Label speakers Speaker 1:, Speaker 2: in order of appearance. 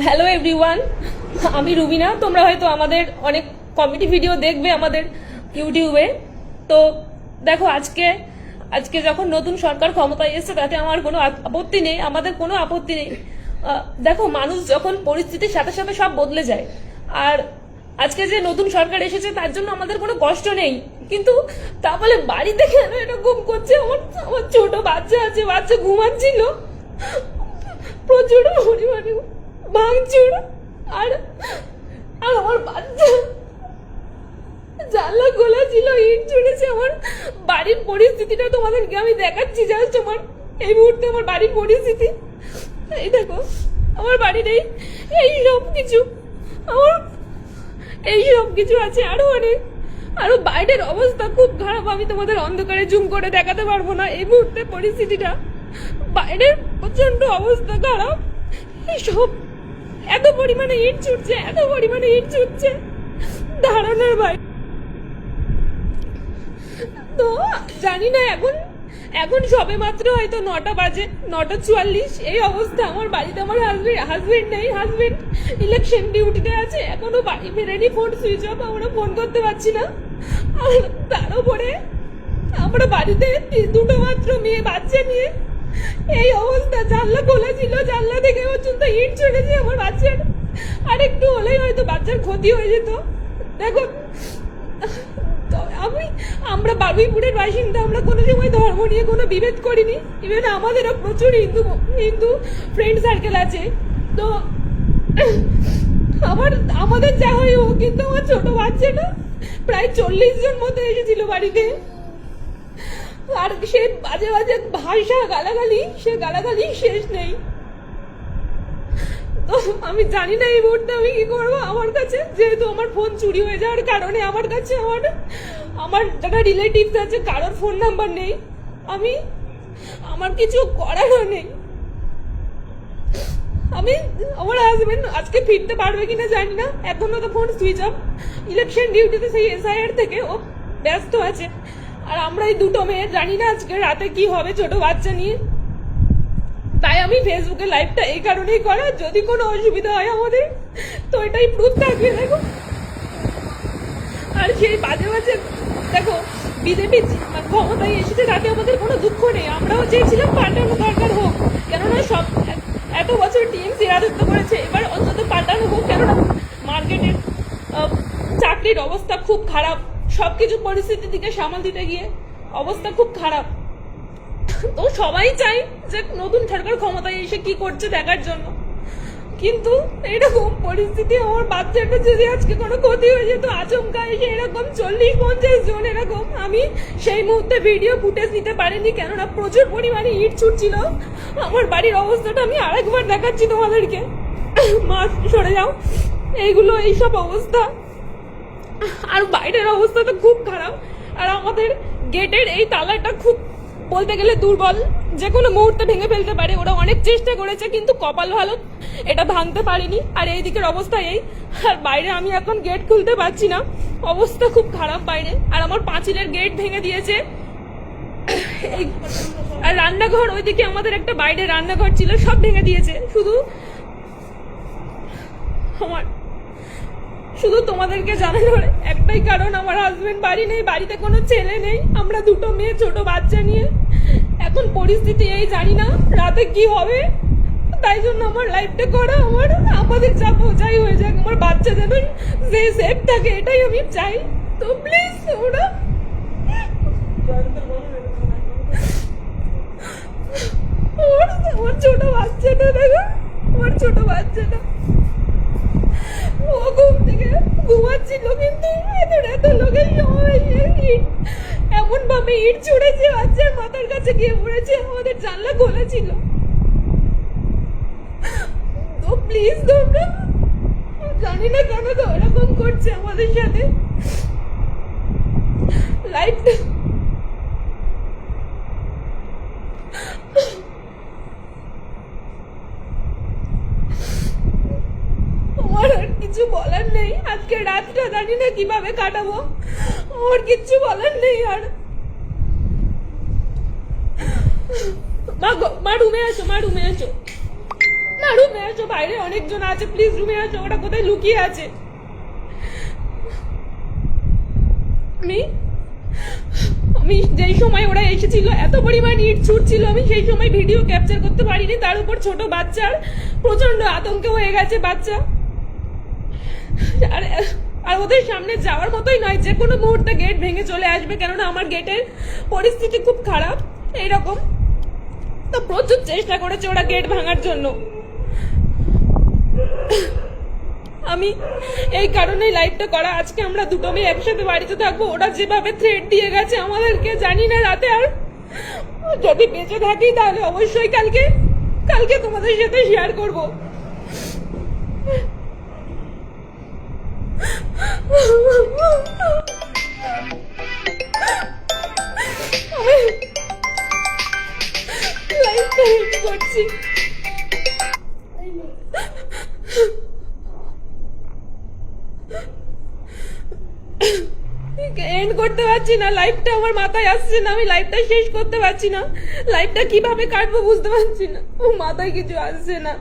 Speaker 1: Hello everyone, আমি রুবিনা। তোমরা হয়তো আমাদের অনেক কমেডি ভিডিও দেখবে আমাদের ইউটিউবে। তো দেখো, আজকে যখন নতুন সরকার ক্ষমতায় এসেছে তাতে আমার কোনো আপত্তি নেই, আমাদের কোনো আপত্তি নেই। দেখো, মানুষ যখন পরিস্থিতির সাথে সাথে সব বদলে যায়, আর আজকে যে নতুন সরকার এসেছে তার জন্য আমাদের কোনো কষ্ট নেই, কিন্তু তা বলে বাড়িতে কেন এরকম করছে? আমার আমার ছোট বাচ্চা আছে, বাচ্চা ঘুমাচ্ছিল, প্রচুর পরিমাণে ভাঙচুর, আর আর আমার বাচ্চা জানলা খোলা ছিল, ইট ছুড়েছে। আমার বাড়ির পরিস্থিতিটা তোমাদেরকে আমি দেখাচ্ছি। জাস্ট আমার এই মুহূর্তে আমার বাড়ির পরিস্থিতি এই দেখো, আমার বাড়ির এই সব কিছু, আমার এই সব কিছু আছে, আরো বাইরের অবস্থা খুব খারাপ। আমি তোমাদের অন্ধকারে জুম করে দেখাতে পারবো না এই মুহূর্তে পরিস্থিতিটা। বাইরের প্রচন্ড অবস্থা খারাপ। সব এত পরিমাণে ইট ছুটছে ধারণার বাইরে। তো জানি না, এখন সবে মাত্র হয়তো 9টা বাজে, 9:44 এই অবস্থা। আমার বাড়িতে আমার হাজবেন্ড নেই, হাজবেন্ড ইলেকশন ডিউটিতে আছে, এখনো বাড়ি ফেরেনি, ফোন সুইচ অফ, আমরা ফোন করতে পারছি না। আর তার উপরে আমরা বাড়িতে দুটো মাত্র মেয়ে বাচ্চা নিয়ে এই অবস্থা। জানলা খোলা ছিল, জানলা থেকে পর্যন্ত ইট ছুটেছে আমার বাচ্চার। আর একটু হলেই হয়তো বাচ্চার ক্ষতি হয়ে যেত। দেখো, আমরা বারুইপুরের বাসিন্দা, আমরা কোনো সময় ধর্ম নিয়ে কোনো বিভেদ করিনি। ইভেন আমাদেরও প্রচুর হিন্দু ফ্রেন্ড সার্কেল আছে। তো আমাদের যা হয় হোক, কিন্তু আমার ছোট বাচ্চাটা প্রায় 40 জন মতো এসেছিল বাড়িতে। আর সে বাজে বাজে ভাষা, গালাগালি শেষ নেই। তো আমি জানি না এই মুহূর্তে আমি কি করবো। আমার কাছে যেহেতু আমার ফোন চুরি হয়ে যাওয়ার কারণে আমার কাছে আমার যারা রিলেটিভস আছে কারোর ফোন নাম্বার নেই, আমার কিছু করারও নেই। আমার হাজবেন্ড আজকে ফিরতে পারবে কিনা জানি না, এখনো তো ফোন সুইচ অফ। ইলেকশন ডিউটিতে সেই SIR থেকে ও ব্যস্ত আছে। আর আমরা এই দুটো মেয়ে, জানি না আজকে রাতে কি হবে ছোট বাচ্চা নিয়ে। তাই আমি ফেসবুকে লাইভটা এই কারণেই করা, যদি কোনো অসুবিধা হয় আমাদের, তো এটাই প্রুফ থাকবে। দেখো, আর সেই বাজে দেখো, বিজেপি ক্ষমতায় এসেছে তাতে আমাদের কোনো দুঃখ নেই। আমরাও চেয়েছিলাম পাল্টানো দরকার হোক, কেননা সব এত বছর TMC রাজত্ব করেছে, এবার অন্তত পাল্টানো হোক। কেননা মার্কেটের চাকরির অবস্থা খুব খারাপ, সবকিছু পরিস্থিতির দিকে সামাল দিতে গিয়ে অবস্থা খুব খারাপ। তো সবাই চাই যে নতুন সরকার ক্ষমতায় এসে কি করছে দেখার জন্য, কিন্তু এরকম পরিস্থিতি, আমার বাচ্চাটা যদি আজকে কোনো ক্ষতি হয়ে যেত আচমকা এসে এরকম 40-50 জন এরকম, আমি সেই মুহূর্তে ভিডিও ফুটেজ নিতে পারিনি, কেননা প্রচুর পরিমাণে ইট ছুটছিল। আমার বাড়ির অবস্থাটা আমি আরেকবার দেখাচ্ছি তোমাদেরকে। মা সরে যাও, এইসব অবস্থা। আর বাইরের অবস্থা তো খুব খারাপ। আর আমাদের গেটের এই তালাটা খুব, বলতে গেলে দুর্বল, যে কোনো মুহূর্তে ভেঙে ফেলতে পারে। ওরা অনেক চেষ্টা করেছে, কিন্তু কপাল ভালো এটা ভাঙতে পারিনি। আর এই দিকের অবস্থা এই। আর বাইরে আমি এখন গেট খুলতে পারছি না, অবস্থা খুব খারাপ বাইরে। আর আমার পাঁচিলের গেট ভেঙে দিয়েছে। আর রান্নাঘর, ওইদিকে আমাদের একটা বাইরে রান্নাঘর ছিল, সব ভেঙে দিয়েছে। শুধু তোমাদেরকে জানানোর একটাই কারণ, আমার হাজবেন্ড বাড়ি নেই, বাড়িতে কোনো ছেলে নেই, আমরা দুটো মেয়ে ছোট বাচ্চা নিয়ে এখন পরিস্থিতি এই, জানি না রাতে কি হবে। তাই জন্য আমার লাইফটা করা, আমাদের যা বোঝাই হয়ে যাক, আমার বাচ্চা যেন যে সেফ থাকে এটাই আমি চাই। তো প্লিজ ওরা আমার ছোট বাচ্চাটা দেখো, আমার ছোট বাচ্চাটা ও ঘুম থেকে ঘুমাচ্ছিল, কিন্তু এত লোকের সময় এমন ভাবে ইট ছুড়েছে, বাচ্চার মাথার কাছে গিয়ে পড়েছে। আমাদের জানলা খোলা ছিল। তো প্লিজ তোমরা, জানি না কেন তো এরকম করছে আমাদের সাথে। লাইফটা আমার আর কিছু বলার নেই। আজকে রাতটা জানি না কিভাবে কাটাবো, আমার কিচ্ছু বলার নেই। আর মা রুমে আসো, রুমে আসো, বাইরে অনেকজন আছে, প্লিজ রুমে আসো, ওরা কোথায় লুকিয়ে আছে। আমি আমি যেই সময় ওরা এসেছিল এত পরিমাণ ইট ছুটছিল, আমি সেই সময় ভিডিও ক্যাপচার করতে পারিনি। তার উপর ছোট বাচ্চার প্রচন্ড আতঙ্ক হয়ে গেছে বাচ্চা। আর আর ওদের সামনে যাওয়ার মতোই নয়, যে কোনো মুহূর্তে গেট ভেঙে চলে আসবে, কেননা আমার গেটের পরিস্থিতি খুব খারাপ এইরকম। তো প্রচুর চেষ্টা করেছে ওরা গেট ভাঙার জন্য। আমি এই কারণেই লাইভটা করা। আজকে আমরা দুটো মেয়ে একসাথে বাড়িতে থাকবো, ওরা যেভাবে থ্রেট দিয়ে গেছে আমাদেরকে, জানি না রাতে আর যদি বেঁচে থাকি তাহলে অবশ্যই কালকে কালকে তোমাদের সাথে শেয়ার করবো। আমি লাইভটা এন্ড করছি। এন্ড করতে পারছি না, লাইভটা আমার মাথায় আসছে না, আমি লাইভটা শেষ করতে পারছি না, লাইভটা কিভাবে কাটবো বুঝতে পারছি না, মাথায় কিছু আসছে না।